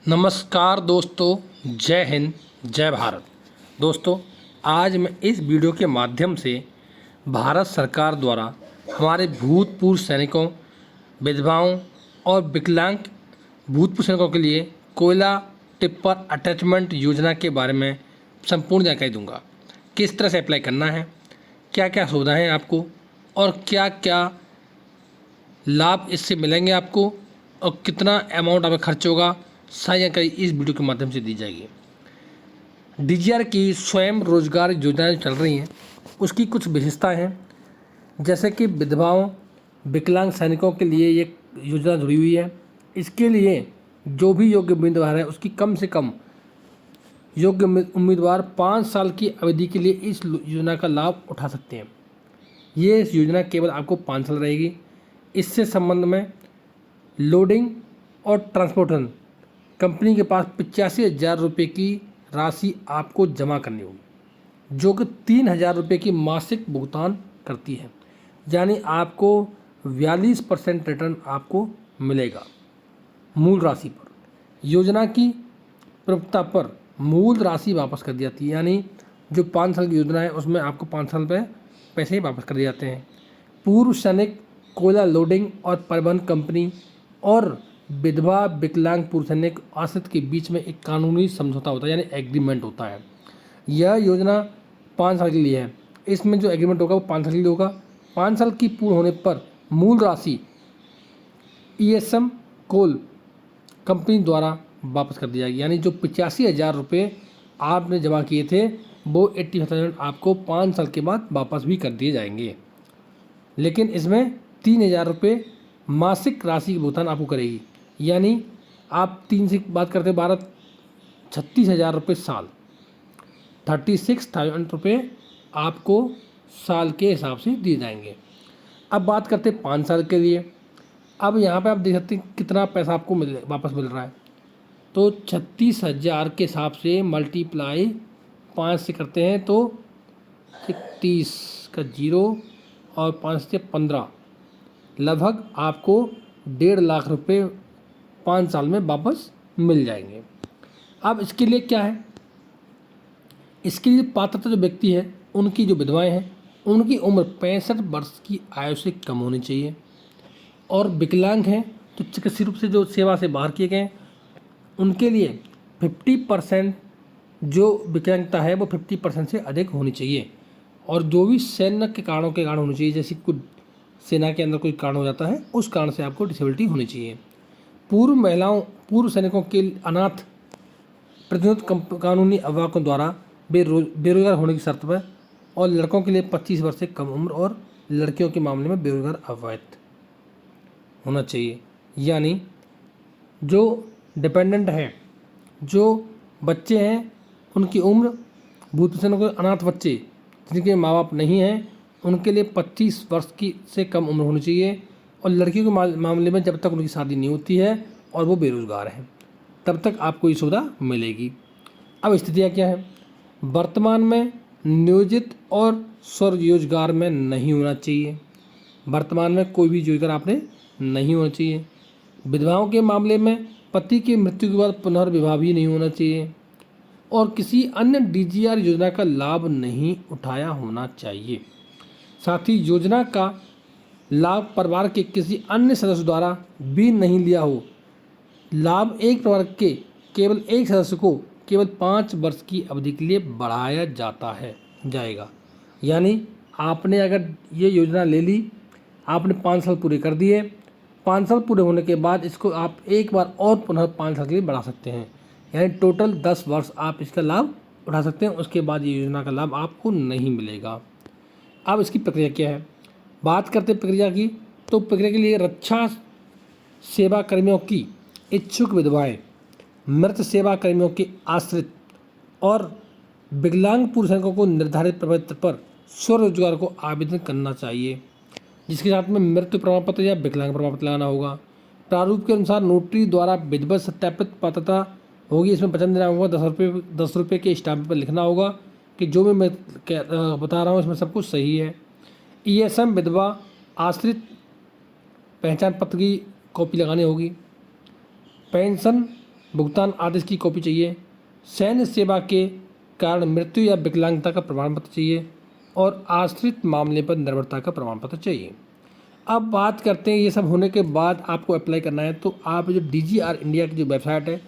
नमस्कार दोस्तों, जय हिंद, जय भारत। दोस्तों, आज मैं इस वीडियो के माध्यम से भारत सरकार द्वारा हमारे भूतपूर्व सैनिकों, विधवाओं और विकलांग भूतपूर्व सैनिकों के लिए कोयला टिप्पर अटैचमेंट योजना के बारे में संपूर्ण जानकारी दूंगा। किस तरह से अप्लाई करना है, क्या क्या सुविधाएं हैं आपको और क्या क्या लाभ इससे मिलेंगे आपको और कितना अमाउंट आपका खर्च होगा, सारी जानकारी इस वीडियो के माध्यम से दी जाएगी। डीजीआर की स्वयं रोजगार योजनाएं चल रही हैं, उसकी कुछ विशेषताएं हैं, जैसे कि विधवाओं, विकलांग सैनिकों के लिए ये योजना जुड़ी हुई है। इसके लिए जो भी योग्य उम्मीदवार है उसकी कम से कम योग्य उम्मीदवार 5 साल की अवधि के लिए इस योजना का लाभ उठा सकते हैं। ये इस योजना केवल आपको 5 साल रहेगी। इससे संबंध में लोडिंग और ट्रांसपोर्टेशन कंपनी के पास 85,000 रुपये की राशि आपको जमा करनी होगी, जो कि 3,000 रुपये की मासिक भुगतान करती है। यानी आपको 42% रिटर्न आपको मिलेगा मूल राशि पर। योजना की प्रवक्ता पर मूल राशि वापस कर दी जाती है, यानी जो 5 साल की योजना है उसमें आपको 5 साल पे पैसे वापस कर दिए जाते हैं। पूर्व सैनिक कोयला लोडिंग और परिवहन कंपनी और विधवा विकलांग पूर्व सैनिक आश्रित के बीच में एक कानूनी समझौता होता है, यानी एग्रीमेंट होता है। यह योजना 5 साल के लिए है। इसमें जो एग्रीमेंट होगा वो 5 साल के लिए होगा। 5 साल की पूर्ण होने पर मूल राशि ईएसएम कोल कंपनी द्वारा वापस कर दी जाएगी, यानी जो 85,000 रुपये आपने जमा किए थे वो 85,000 आपको 5 साल के बाद वापस भी कर दिए जाएंगे। लेकिन इसमें 3,000 रुपये मासिक राशि की भुगतान आपको करेगी, यानी आप 3 से बात करते हैं 12, 36,000 रुपये साल, 36,000 रुपये आपको साल के हिसाब से दिए जाएंगे। अब बात करते हैं 5 साल के लिए। अब यहाँ पे आप देख सकते हैं कितना पैसा आपको वापस मिल रहा है। तो 36,000 के हिसाब से मल्टीप्लाई 5 से करते हैं तो 31 का 0 और 5 से 15, लगभग आपको 1.5 लाख रुपये 5 साल में वापस मिल जाएंगे। अब इसके लिए क्या है, इसके लिए पात्रता जो व्यक्ति है, उनकी जो विधवाएं हैं उनकी उम्र 65 वर्ष की आयु से कम होनी चाहिए, और विकलांग हैं तो चिकित्सीय रूप से जो सेवा से बाहर किए गए उनके लिए 50% जो विकलांगता है वो 50% से अधिक होनी चाहिए, और जो भी सैन्य के कारण होनी चाहिए, जैसे कुछ सेना के अंदर कोई कारण हो जाता है उस कारण से आपको डिसेबिलिटी होनी चाहिए। पूर्व महिलाओं, पूर्व सैनिकों के अनाथ प्रतिनिधित्व कानूनी अभिभावकों द्वारा बेरोजगार होने की शर्त पर, और लड़कों के लिए 25 वर्ष से कम उम्र और लड़कियों के मामले में बेरोजगार अवैध होना चाहिए। यानी जो डिपेंडेंट हैं, जो बच्चे हैं, उनकी उम्र भूतपूर्व सैनिकों के अनाथ बच्चे जिनके माँ बाप नहीं हैं उनके लिए 25 वर्ष की से कम उम्र होनी चाहिए, और लड़कियों के मामले में जब तक उनकी शादी नहीं होती है और वो बेरोजगार हैं तब तक आपको ये सुविधा मिलेगी। अब स्थितियाँ क्या है, वर्तमान में नियोजित और स्वरोजगार में नहीं होना चाहिए। वर्तमान में कोई भी रोजगार आपने नहीं होना चाहिए। विधवाओं के मामले में पति की मृत्यु के बाद पुनर्विवाह भी नहीं होना चाहिए, और किसी अन्य डीजीआर योजना का लाभ नहीं उठाया होना चाहिए। साथ ही योजना का लाभ परिवार के किसी अन्य सदस्य द्वारा भी नहीं लिया हो। लाभ एक परिवार के केवल एक सदस्य को केवल 5 वर्ष की अवधि के लिए बढ़ाया जाएगा। यानी आपने अगर ये योजना ले ली, आपने 5 साल पूरे कर दिए, 5 साल पूरे होने के बाद इसको आप एक बार और पुनः 5 साल के लिए बढ़ा सकते हैं, यानी टोटल 10 वर्ष आप इसका लाभ उठा सकते हैं। उसके बाद ये योजना का लाभ आपको नहीं मिलेगा। अब इसकी प्रक्रिया क्या है, बात करते हैं प्रक्रिया की। तो प्रक्रिया के लिए रक्षा सेवा कर्मियों की इच्छुक विधवाएं, मृत सेवा कर्मियों के आश्रित और विकलांग पूर्व सैनिकों को निर्धारित प्रपत्र पर स्वरोजगार को आवेदन करना चाहिए, जिसके साथ में मृत्यु प्रमाण पत्र या विकलांग प्रमाण पत्र लगाना होगा। प्रारूप के अनुसार नोटरी द्वारा विधिवत सत्यापित पात्रता होगी। इसमें वचन देना होगा, 10 रुपये के स्टाम्प पर लिखना होगा कि जो भी मैं बता रहा हूँ इसमें सब कुछ सही है। ईएसएम विधवा आश्रित पहचान पत्र की कॉपी लगानी होगी। पेंशन भुगतान आदेश की कॉपी चाहिए, सैन्य सेवा के कारण मृत्यु या विकलांगता का प्रमाण पत्र चाहिए और आश्रित मामले पर निर्भरता का प्रमाण पत्र चाहिए। अब बात करते हैं, ये सब होने के बाद आपको अप्लाई करना है तो आप जो DGR इंडिया की जो वेबसाइट है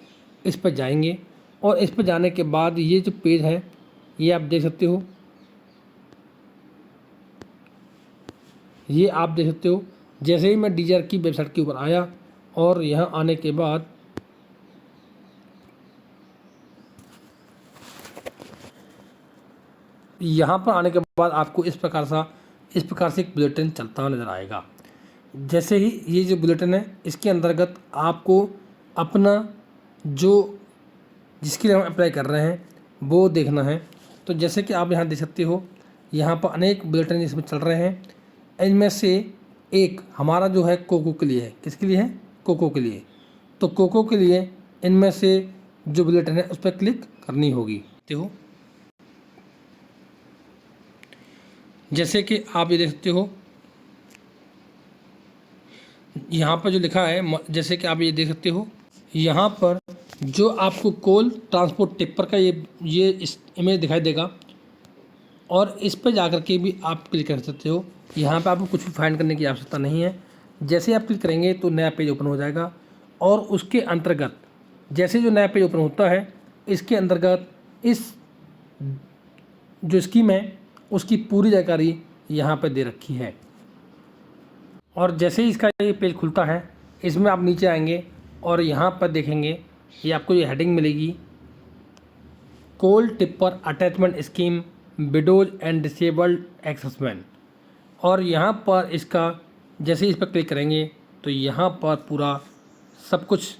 इस पर जाएंगे और इस पर जाने के बाद ये जो पेज है ये आप देख सकते हो, ये आप देख सकते हो। जैसे ही मैं DGR की वेबसाइट के ऊपर आया और यहाँ आने के बाद यहाँ पर आने के बाद आपको इस प्रकार से एक बुलेटिन चलता हुआ नज़र आएगा। जैसे ही ये जो बुलेटिन है इसके अंतर्गत आपको अपना जो जिसके लिए हम अप्लाई कर रहे हैं वो देखना है। तो जैसे कि आप यहाँ देख सकते हो, यहाँ पर अनेक बुलेटिन इसमें चल रहे हैं। इनमें से एक हमारा जो है कोको के लिए है। किसके लिए है? कोको के लिए। तो कोको के लिए इनमें से जो बुलेटिन है उस पर क्लिक करनी होगी। देखो जैसे कि आप ये देख सकते हो, यहाँ पर जो लिखा है, जैसे कि आप ये देख सकते हो, यहाँ पर जो आपको कोल ट्रांसपोर्ट टिप्पर का ये इस इमेज दिखाई देगा और इस पर जाकर के भी आप क्लिक कर सकते हो। यहाँ पे आपको कुछ भी फाइंड करने की आवश्यकता नहीं है। जैसे आप क्लिक करेंगे तो नया पेज ओपन हो जाएगा और उसके अंतर्गत जैसे जो नया पेज ओपन होता है इसके अंतर्गत इस जो स्कीम है उसकी पूरी जानकारी यहाँ पर दे रखी है। और जैसे ही इसका ये पेज खुलता है इसमें आप नीचे आएंगे और यहाँ पर देखेंगे ये आपको ये हेडिंग मिलेगी, coal tipper attachment scheme widows and disabled एक्सेसमैन। और यहाँ पर इसका जैसे ही इस पर क्लिक करेंगे तो यहाँ पर पूरा सब कुछ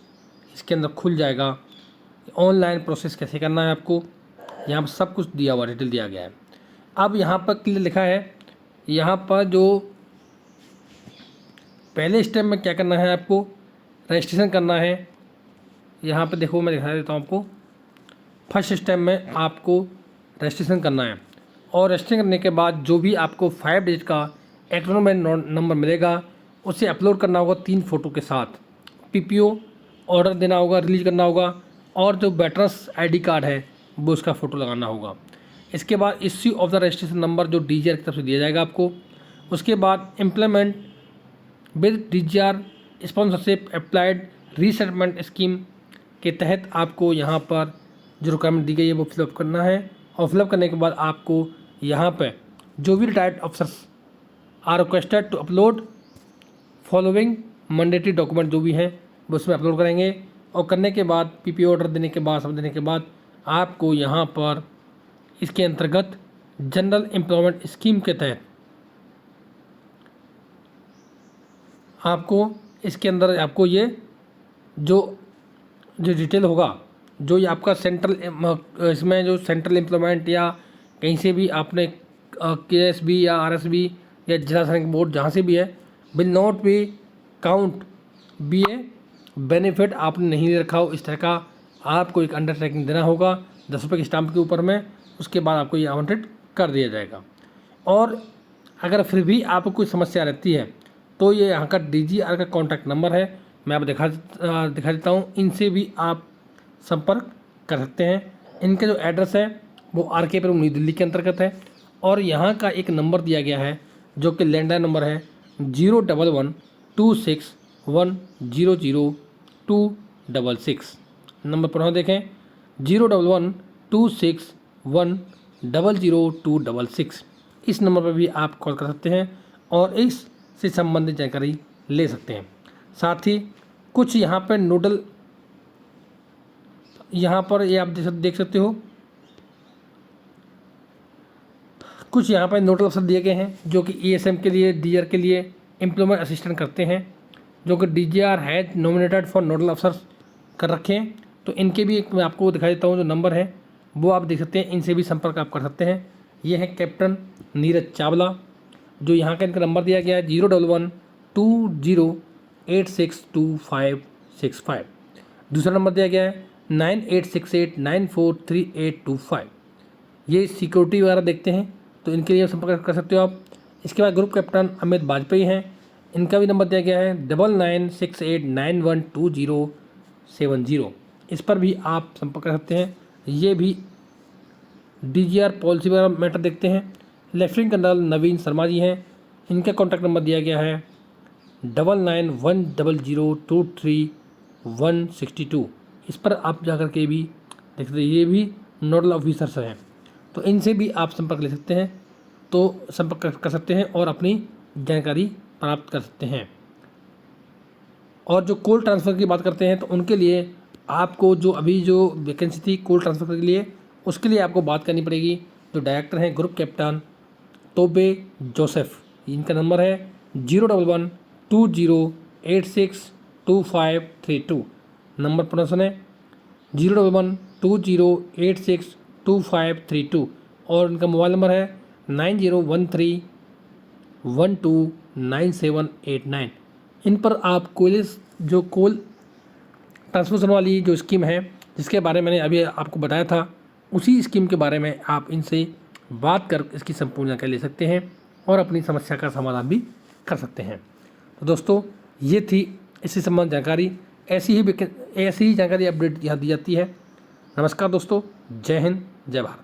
इसके अंदर खुल जाएगा। ऑनलाइन प्रोसेस कैसे करना है आपको यहाँ पर सब कुछ दिया हुआ, डिटेल दिया गया है। अब यहाँ पर क्लियर लिखा है, यहाँ पर जो पहले स्टेप में क्या करना है, आपको रजिस्ट्रेशन करना है। यहाँ पर देखो मैं दिखा देता हूँ आपको। फर्स्ट स्टेप में आपको रजिस्ट्रेशन करना है और रजिस्ट्रेशन करने के बाद जो भी आपको 5 डिजिट का एक्नॉलेजमेंट नंबर मिलेगा उसे अपलोड करना होगा 3 फ़ोटो के साथ। PPO ऑर्डर देना होगा, रिलीज करना होगा और जो वेटरन्स ID कार्ड है वो उसका फ़ोटो लगाना होगा। इसके बाद issue of the registration number जो DGR की तरफ से दिया जाएगा आपको। उसके बाद implement with DGR sponsorship applied resettlement scheme के तहत आपको यहाँ पर जो रिक्वायरमेंट दी गई है वो फिलअप करना है। और फिलअप करने के बाद आपको यहाँ पर जो भी retired officers are requested to upload following mandatory document जो भी हैं वो उसमें अपलोड करेंगे। और करने के बाद PPO ऑर्डर देने के बाद सब देने के बाद आपको यहाँ पर इसके अंतर्गत जनरल एम्प्लॉयमेंट स्कीम के तहत आपको इसके अंदर आपको ये जो डिटेल होगा, जो ये आपका सेंट्रल इसमें जो सेंट्रल एम्प्लॉयमेंट या कहीं से भी आपने KSB या RSB या जिला सैनिक बोर्ड जहाँ से भी है will not be count be a benefit आपने नहीं दे रखा हो, इस तरह का आपको एक अंडरटेकिंग देना होगा 10 रुपये की स्टाम्प के ऊपर में। उसके बाद आपको ये आवंटित कर दिया जाएगा। और अगर फिर भी आपको कोई समस्या रहती है तो ये यहाँ का DGR का कॉन्टैक्ट नंबर है, मैं आपको दिखा देता हूँ। इनसे भी आप संपर्क कर सकते हैं। इनका जो एड्रेस है वो RK पुरम नई दिल्ली के अंतर्गत है और यहाँ का एक नंबर दिया गया है जो कि लैंडलाइन नंबर है 01126100266। नंबर पुनः देखें 01126100266। इस नंबर पर भी आप कॉल कर सकते हैं और इससे संबंधित जानकारी ले सकते हैं। साथ ही कुछ यहाँ पर नोडल, यहाँ पर ये आप देख सकते हो, कुछ यहाँ पर नोडल अफसर दिए गए हैं जो कि ESM के लिए, DGR के लिए एम्प्लॉयमेंट असिस्टेंट करते हैं, जो कि DGR है नॉमिनेटेड फॉर नोडल अफसर कर रखे हैं। तो इनके भी एक मैं आपको दिखा देता हूँ, जो नंबर है वो आप देख सकते हैं, इनसे भी संपर्क आप कर सकते हैं। ये है कैप्टन नीरज चावला, जो यहाँ का इनका नंबर दिया गया है 01120862565। दूसरा नंबर दिया गया है 9868943825। ये सिक्योरिटी वगैरह देखते हैं तो इनके लिए संपर्क कर सकते हो आप। इसके बाद ग्रुप कैप्टन अमित वाजपेयी हैं, इनका भी नंबर दिया गया है 9968912070। इस पर भी आप संपर्क कर सकते हैं। ये भी DGR पॉलिसी वगैरह मैटर देखते हैं। लेफ्टिनेंट कर्नल नवीन शर्मा जी हैं, इनका कॉन्टैक्ट नंबर दिया गया है 9910023162। इस पर आप जाकर के भी देख सकते हैं। ये भी नोडल ऑफिसर्स हैं, तो इनसे भी आप संपर्क ले सकते हैं, तो संपर्क कर सकते हैं और अपनी जानकारी प्राप्त कर सकते हैं। और जो कोल ट्रांसफ़र की बात करते हैं तो उनके लिए आपको जो अभी जो वैकेंसी थी कोल ट्रांसफ़र के लिए, उसके लिए आपको बात करनी पड़ेगी। जो डायरेक्टर हैं ग्रुप कैप्टन तोबे जोसेफ, इनका नंबर है 01120862532। नंबर प्रोनाउंसन है 01120862532 और इनका मोबाइल नंबर है 9013129789। इन पर आप जो कोल ट्रांसमिशन वाली जो स्कीम है जिसके बारे में मैंने अभी आपको बताया था, उसी स्कीम के बारे में आप इनसे बात कर इसकी संपूर्ण जानकारी ले सकते हैं और अपनी समस्या का समाधान भी कर सकते हैं। तो दोस्तों, ये थी इससे संबंधित जानकारी। ऐसी ही जानकारी अपडेट यहाँ दी जाती है। नमस्कार दोस्तों, जय हिंद, जय भारत।